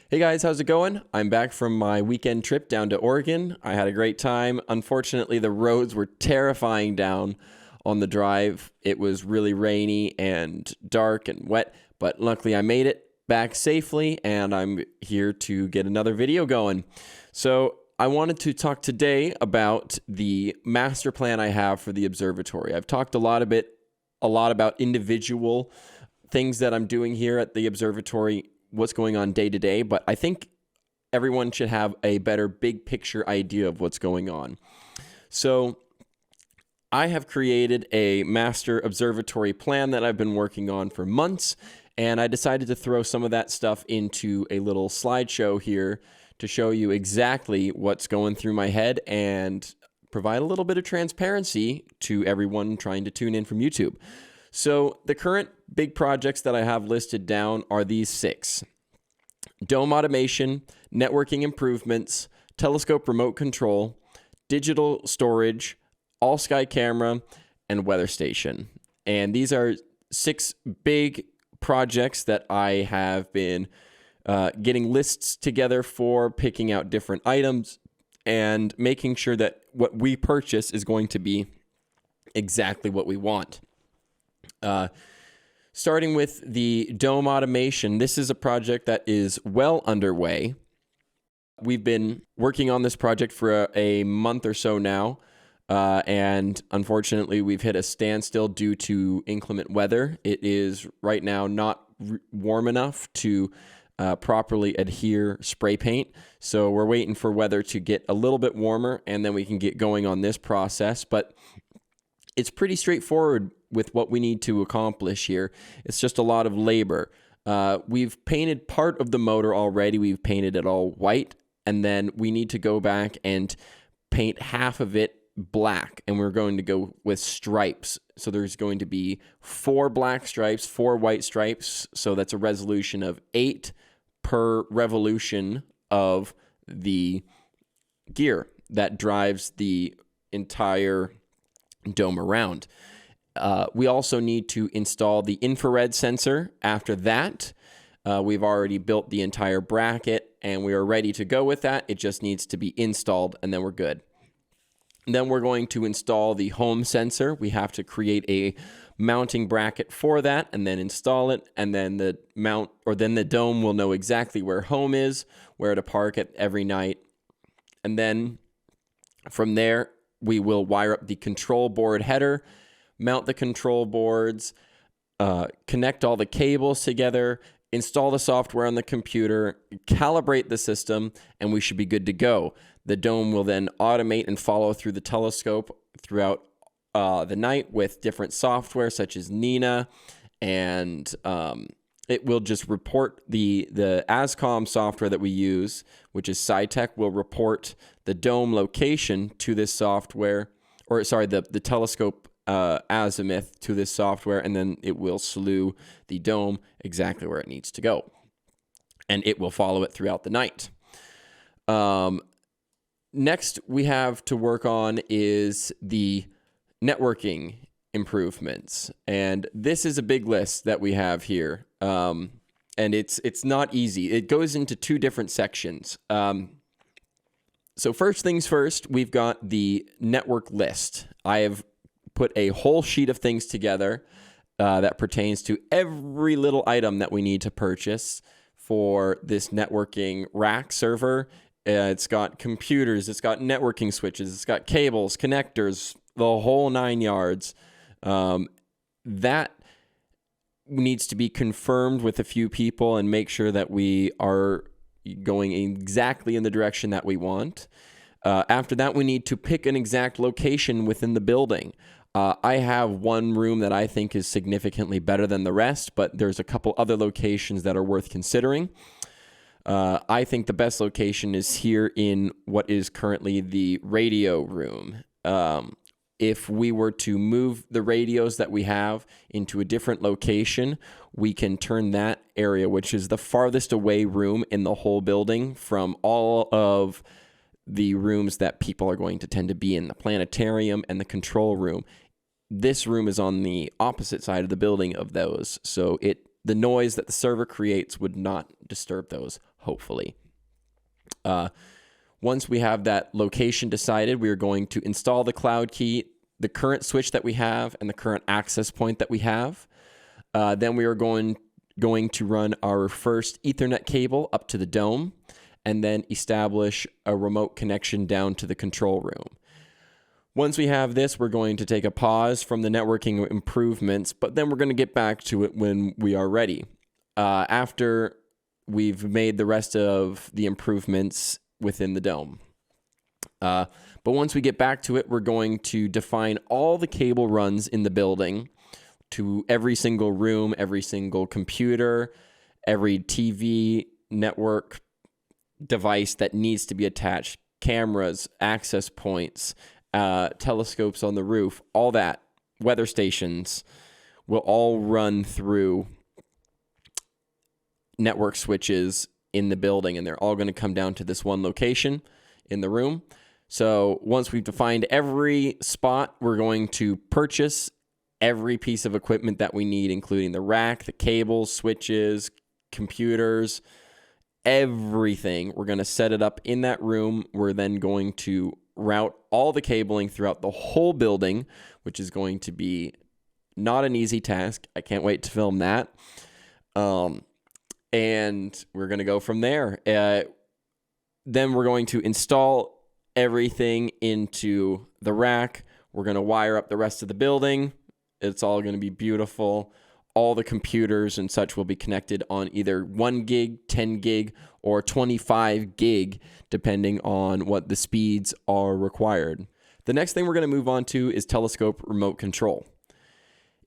Hey guys, how's it going? I'm back from my weekend trip down to Oregon. I had a great time. Unfortunately, the roads were terrifying down on the drive. It was really rainy and dark and wet, but luckily I made it back safely and I'm here to get another video going. So I wanted to talk today about the master plan I have for the observatory. I've talked a lot about individual things that I'm doing here at the observatory, what's going on day to day, but I think everyone should have a better big picture idea of what's going on. So I have created a master observatory plan that I've been working on for months, and I decided to throw some of that stuff into a little slideshow here to show you exactly what's going through my head and provide a little bit of transparency to everyone trying to tune in from YouTube. So the current big projects that I have listed down are these 6. Dome automation, networking improvements, telescope remote control, digital storage, all-sky camera, and weather station. And these are 6 big projects that I have been getting lists together for, picking out different items, and making sure that what we purchase is going to be exactly what we want. Starting with the dome automation, this is a project that is well underway. We've been working on this project for a month or so now, and unfortunately we've hit a standstill due to inclement weather. It is right now not warm enough to properly adhere spray paint, so we're waiting for weather to get a little bit warmer and then we can get going on this process, but it's pretty straightforward with what we need to accomplish here. It's just a lot of labor. We've painted part of the motor already. We've painted it all white, and then we need to go back and paint half of it black, and we're going to go with stripes. So there's going to be 4 black stripes, 4 white stripes, so that's a resolution of 8 per revolution of the gear that drives the entire dome around. We also need to install the infrared sensor. After that, we've already built the entire bracket and we are ready to go with that. It just needs to be installed and then we're good. And then we're going to install the home sensor. We have to create a mounting bracket for that and then install it, and then the dome will know exactly where home is, where to park it every night. And then from there, we will wire up the control board header, mount the control boards, connect all the cables together, install the software on the computer, calibrate the system, and we should be good to go. The dome will then automate and follow through the telescope throughout the night with different software such as Nina, and it will just report the ASCOM software that we use, which is SciTech, will report the dome location to this software, or sorry, the telescope azimuth to this software, and then it will slew the dome exactly where it needs to go. And it will follow it throughout the night. Next we have to work on is the networking improvements. And this is a big list that we have here. And it's not easy. It goes into 2 different sections. So first things first, we've got the network list. I have put a whole sheet of things together that pertains to every little item that we need to purchase for this networking rack server. It's got computers, it's got networking switches, it's got cables, connectors, the whole 9 yards. That needs to be confirmed with a few people and make sure that we are going exactly in the direction that we want. After that, we need to pick an exact location within the building. I have one room that I think is significantly better than the rest, but there's a couple other locations that are worth considering. I think the best location is here in what is currently the radio room. If we were to move the radios that we have into a different location, we can turn that area, which is the farthest away room in the whole building from all of the rooms that people are going to tend to be in, the planetarium and the control room. This room is on the opposite side of the building of those, so the noise that the server creates would not disturb those. hopefully. Once we have that location decided, we are going to install the cloud key, the current switch that we have, and the current access point that we have. Then we are going to run our first Ethernet cable up to the dome, and then establish a remote connection down to the control room. Once we have this, we're going to take a pause from the networking improvements, but then we're going to get back to it when we are ready. After we've made the rest of the improvements within the dome. But once we get back to it, we're going to define all the cable runs in the building to every single room, every single computer, every TV network device that needs to be attached, cameras, access points, telescopes on the roof, all that, weather stations will all run through network switches in the building, and they're all going to come down to this one location in the room. So once we've defined every spot, we're going to purchase every piece of equipment that we need, including the rack, the cables, switches, computers, everything. We're going to set it up in that room. We're then going to route all the cabling throughout the whole building, which is going to be not an easy task. I can't wait to film that. And we're going to go from there. Then we're going to install everything into the rack. We're going to wire up the rest of the building. It's all going to be beautiful. All the computers and such will be connected on either 1 gig, 10 gig, or 25 gig, depending on what the speeds are required. The next thing we're going to move on to is telescope remote control.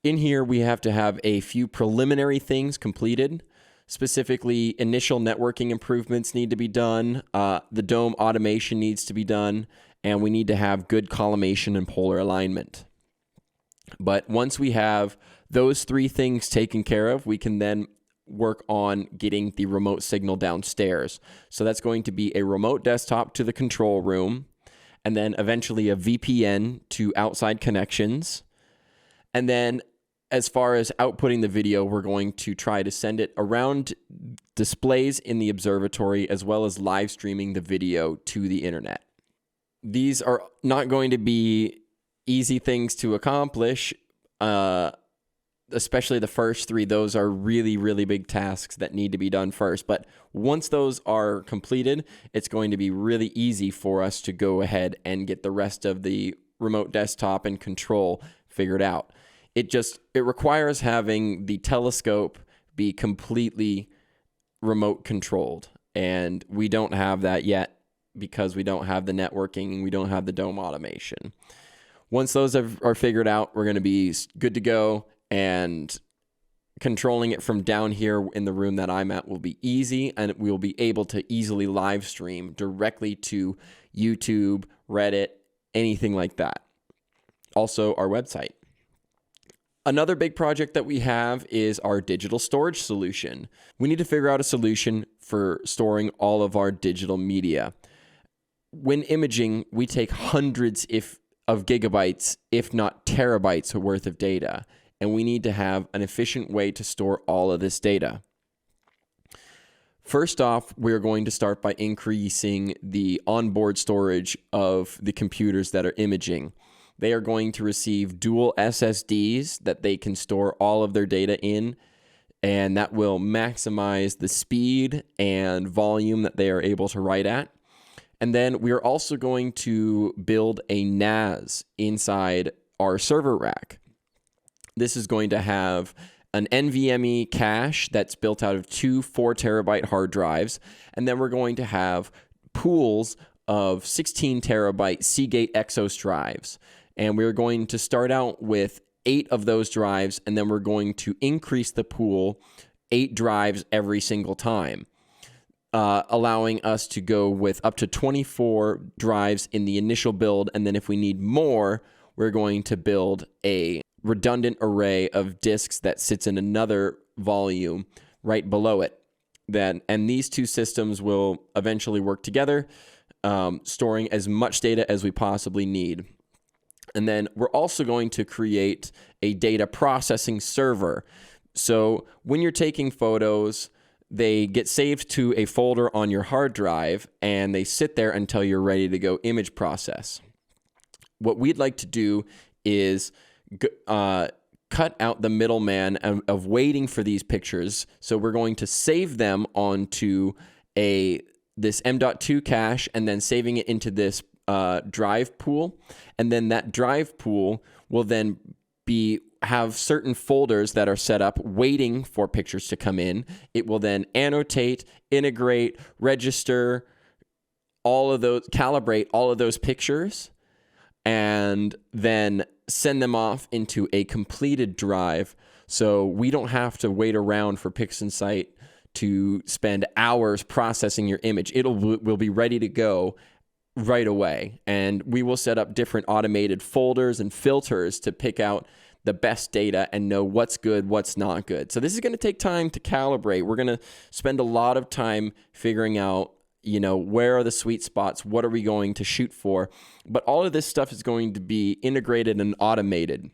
In here, we have to have a few preliminary things completed. Specifically, initial networking improvements need to be done, the dome automation needs to be done, and we need to have good collimation and polar alignment. But once we have those 3 things taken care of, we can then work on getting the remote signal downstairs. So that's going to be a remote desktop to the control room, and then eventually a VPN to outside connections. And then as far as outputting the video, we're going to try to send it around displays in the observatory, as well as live streaming the video to the internet. These are not going to be easy things to accomplish, especially the first 3. Those are really, really big tasks that need to be done first. But once those are completed, it's going to be really easy for us to go ahead and get the rest of the remote desktop and control figured out. It requires having the telescope be completely remote controlled, and we don't have that yet because we don't have the networking and we don't have the dome automation. Once those are figured out, we're going to be good to go, and controlling it from down here in the room that I'm at will be easy, and we'll be able to easily live stream directly to YouTube, Reddit, anything like that. Also, our website. Another big project that we have is our digital storage solution. We need to figure out a solution for storing all of our digital media. When imaging, we take hundreds of gigabytes, if not terabytes worth of data, and we need to have an efficient way to store all of this data. First off, we're going to start by increasing the onboard storage of the computers that are imaging. They are going to receive dual SSDs that they can store all of their data in, and that will maximize the speed and volume that they are able to write at. And then we are also going to build a NAS inside our server rack. This is going to have an NVMe cache that's built out of 2 4-terabyte hard drives, and then we're going to have pools of 16 terabyte Seagate Exos drives. And we're going to start out with 8 of those drives, and then we're going to increase the pool 8 drives every single time, allowing us to go with up to 24 drives in the initial build. And then if we need more, we're going to build a redundant array of disks that sits in another volume right below it. And these 2 systems will eventually work together, storing as much data as we possibly need. And then we're also going to create a data processing server. So when you're taking photos, they get saved to a folder on your hard drive, and they sit there until you're ready to go image process. What we'd like to do is cut out the middleman of waiting for these pictures. So we're going to save them onto this M.2 cache and then saving it into this drive pool. And then that drive pool will then have certain folders that are set up waiting for pictures to come in. It will then annotate, integrate, register, calibrate all of those pictures, and then send them off into a completed drive. So we don't have to wait around for PixInsight to spend hours processing your image. Will be ready to go right away. And we will set up different automated folders and filters to pick out the best data and know what's good, what's not good. So this is going to take time to calibrate. We're going to spend a lot of time figuring out, where are the sweet spots? What are we going to shoot for? But all of this stuff is going to be integrated and automated.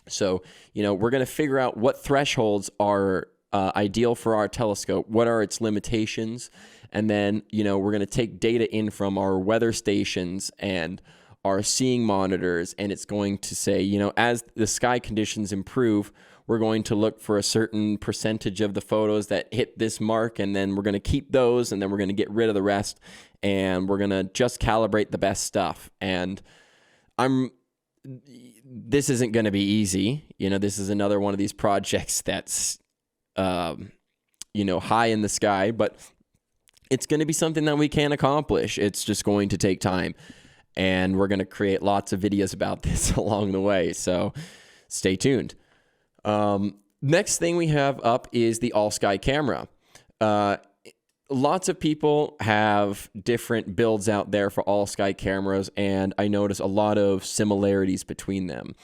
So, we're going to figure out what thresholds are ideal for our telescope. What are its limitations? And then, we're going to take data in from our weather stations and our seeing monitors, and it's going to say, as the sky conditions improve, we're going to look for a certain percentage of the photos that hit this mark, and then we're going to keep those, and then we're going to get rid of the rest, and we're going to just calibrate the best stuff. And this isn't going to be easy. This is another one of these projects that's, high in the sky, but it's going to be something that we can accomplish. It's just going to take time. And we're going to create lots of videos about this along the way. So stay tuned. Next thing we have up is the all-sky camera. Lots of people have different builds out there for all-sky cameras, and I notice a lot of similarities between them.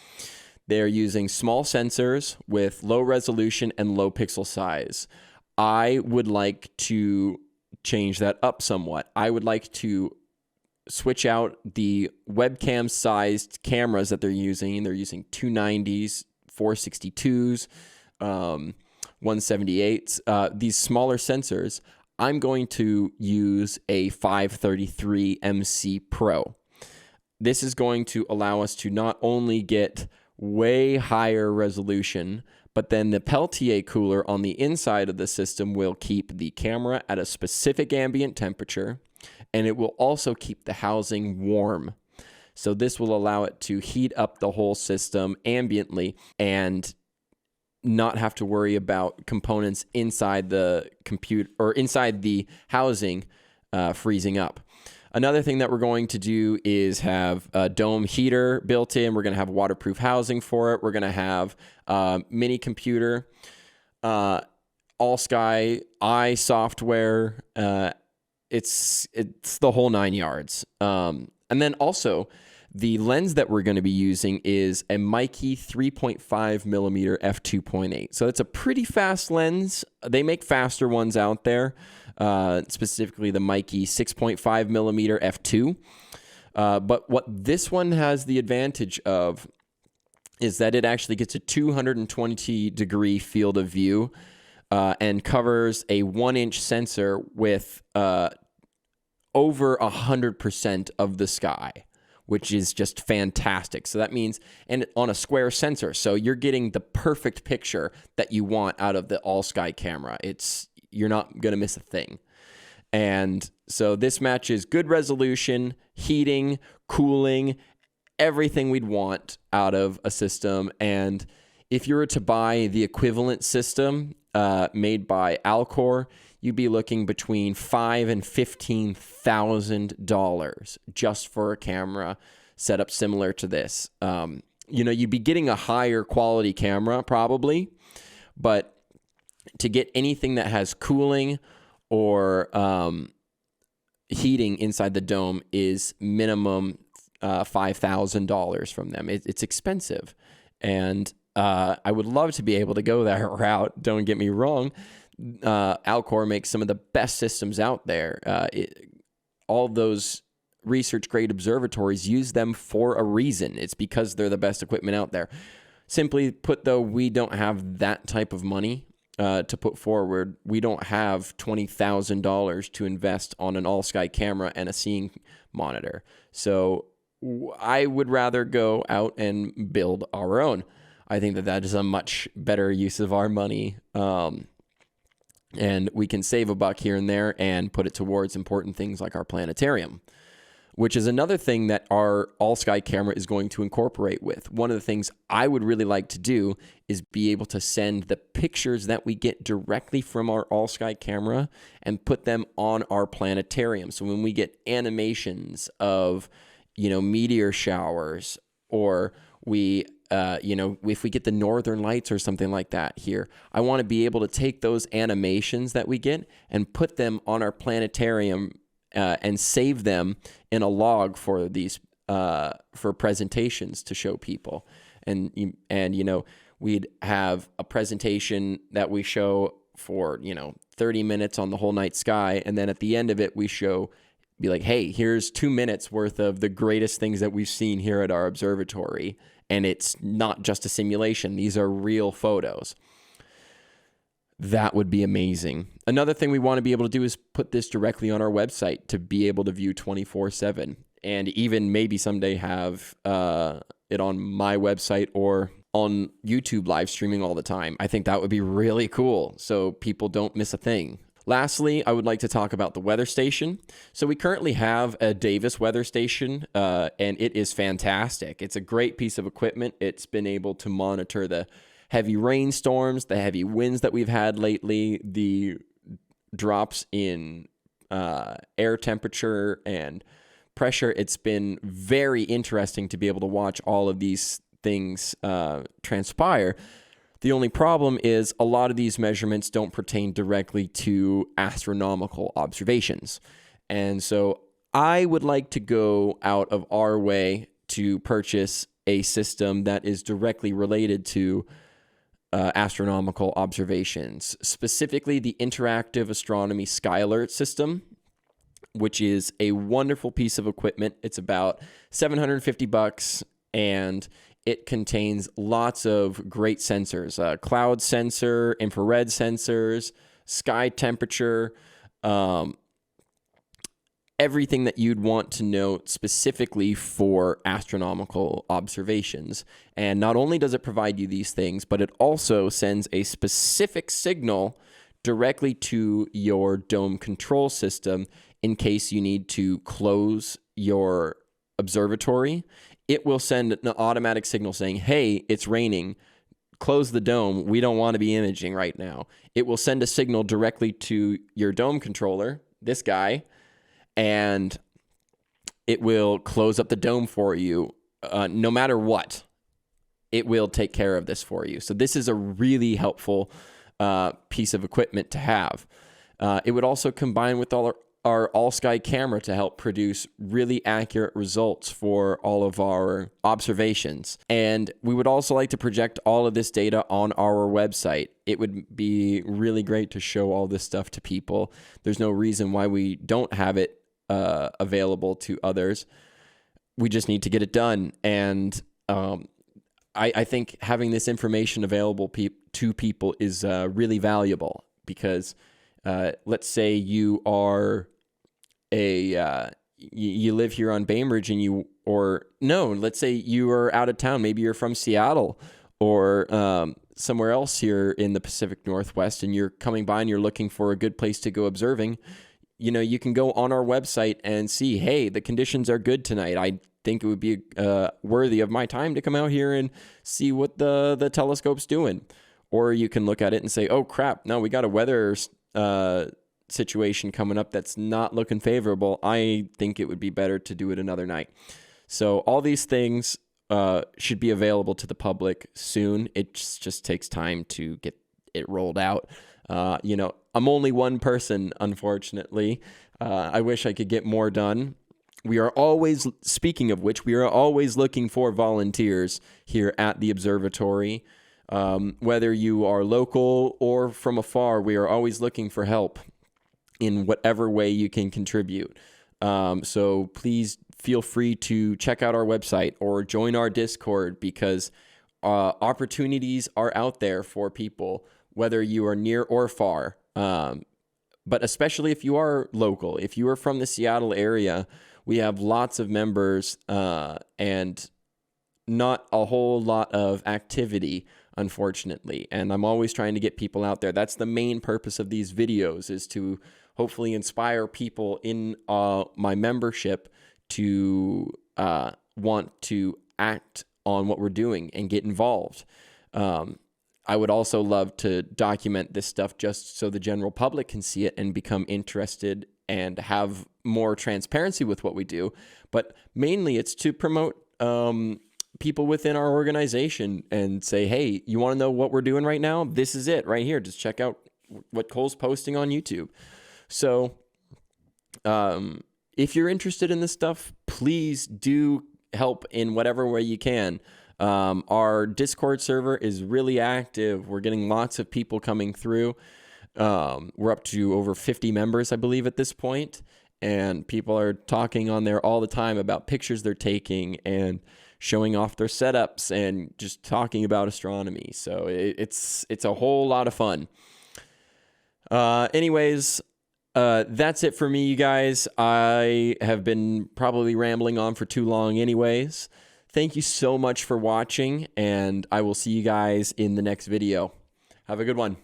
They're using small sensors with low resolution and low pixel size. I would like to change that up somewhat. I would like to switch out the webcam sized cameras that they're using. They're using 290s, 462s, 178s, these smaller sensors. I'm going to use a 533 MC Pro. This is going to allow us to not only get way higher resolution, but then the Peltier cooler on the inside of the system will keep the camera at a specific ambient temperature, and it will also keep the housing warm. So this will allow it to heat up the whole system ambiently and not have to worry about components inside the computer or inside the housing freezing up. Another thing that we're going to do is have a dome heater built in. We're going to have waterproof housing for it. We're going to have mini computer, all sky eye software. It's the whole 9 yards. And then also the lens that we're going to be using is a Mikey 3.5 millimeter f2.8. So it's a pretty fast lens. They make faster ones out there, specifically the Mikey 6.5 millimeter f2. But what this one has the advantage of is that it actually gets a 220 degree field of view and covers a 1-inch sensor with over 100% of the sky, which is just fantastic. So that means, and on a square sensor, so you're getting the perfect picture that you want out of the all-sky camera. You're not going to miss a thing. And so this matches good resolution, heating, cooling, everything we'd want out of a system. And if you were to buy the equivalent system made by Alcor, you'd be looking between $5,000 and $15,000 just for a camera set up similar to this. You'd be getting a higher quality camera probably, but to get anything that has cooling or heating inside the dome is minimum $5,000 from them. It's expensive, and I would love to be able to go that route. Don't get me wrong. Alcor makes some of the best systems out there. All those research-grade observatories use them for a reason. It's because they're the best equipment out there. Simply put, though, we don't have that type of money. to put forward. We don't have $20,000 to invest on an all-sky camera and a seeing monitor. So I would rather go out and build our own. I think that is a much better use of our money. And we can save a buck here and there and put it towards important things like our planetarium, which is another thing that our all-sky camera is going to incorporate with. One of the things I would really like to do is be able to send the pictures that we get directly from our all-sky camera and put them on our planetarium. So when we get animations of, meteor showers, or we, if we get the northern lights or something like that here, I want to be able to take those animations that we get and put them on our planetarium and save them in a log for these for presentations to show people. And we'd have a presentation that we show for 30 minutes on the whole night sky, and then at the end of it be like, hey, here's 2 minutes worth of the greatest things that we've seen here at our observatory, and it's not just a simulation. These are real photos. That would be amazing. Another thing we want to be able to do is put this directly on our website to be able to view 24/7, and even maybe someday have it on my website or on YouTube live streaming all the time. I think that would be really cool, so people don't miss a thing. Lastly, I would like to talk about the weather station. So we currently have a Davis weather station, and it is fantastic. It's a great piece of equipment. It's been able to monitor the heavy rainstorms, the heavy winds that we've had lately, the drops in air temperature and pressure. It's been very interesting to be able to watch all of these things transpire. The only problem is a lot of these measurements don't pertain directly to astronomical observations. And so I would like to go out of our way to purchase a system that is directly related to astronomical observations, specifically the Interactive Astronomy Sky Alert system, which is a wonderful piece of equipment. It's about $750, and it contains lots of great sensors, cloud sensor, infrared sensors, sky temperature, everything that you'd want to know specifically for astronomical observations. And not only does it provide you these things, but it also sends a specific signal directly to your dome control system in case you need to close your observatory. It will send an automatic signal saying, hey, it's raining, close the dome, we don't want to be imaging right now. It will send a signal directly to your dome controller, this guy, and it will close up the dome for you no matter what. It will take care of this for you. So this is a really helpful piece of equipment to have. It would also combine with our all-sky camera to help produce really accurate results for all of our observations. And we would also like to project all of this data on our website. It would be really great to show all this stuff to people. There's no reason why we don't have it available to others. We just need to get it done. And I think having this information available to people is really valuable, because let's say you are you live here on Bainbridge and let's say you are out of town. Maybe you're from Seattle or somewhere else here in the Pacific Northwest, and you're coming by and you're looking for a good place to go observing. You can go on our website and see, hey, the conditions are good tonight. I think it would be worthy of my time to come out here and see what the telescope's doing. Or you can look at it and say, oh, crap, no, we got a weather situation coming up that's not looking favorable. I think it would be better to do it another night. So all these things should be available to the public soon. It just takes time to get it rolled out. I'm only one person, unfortunately. I wish I could get more done. Speaking of which, we are always looking for volunteers here at the observatory. Whether you are local or from afar, we are always looking for help in whatever way you can contribute. So please feel free to check out our website or join our Discord, because opportunities are out there for people whether you are near or far. But especially if you are local, if you are from the Seattle area, we have lots of members and not a whole lot of activity, unfortunately. And I'm always trying to get people out there. That's the main purpose of these videos, is to hopefully inspire people in my membership to want to act on what we're doing and get involved. I would also love to document this stuff just so the general public can see it and become interested and have more transparency with what we do. But mainly it's to promote people within our organization and say, hey, you want to know what we're doing right now? This is it right here. Just check out what Cole's posting on YouTube. So if you're interested in this stuff, please do help in whatever way you can. Our Discord server is really active. We're getting lots of people coming through. We're up to over 50 members, I believe, at this point. And people are talking on there all the time about pictures they're taking and showing off their setups and just talking about astronomy. So it's a whole lot of fun. Anyways, that's it for me, you guys. I have been probably rambling on for too long anyways. Thank you so much for watching, and I will see you guys in the next video. Have a good one.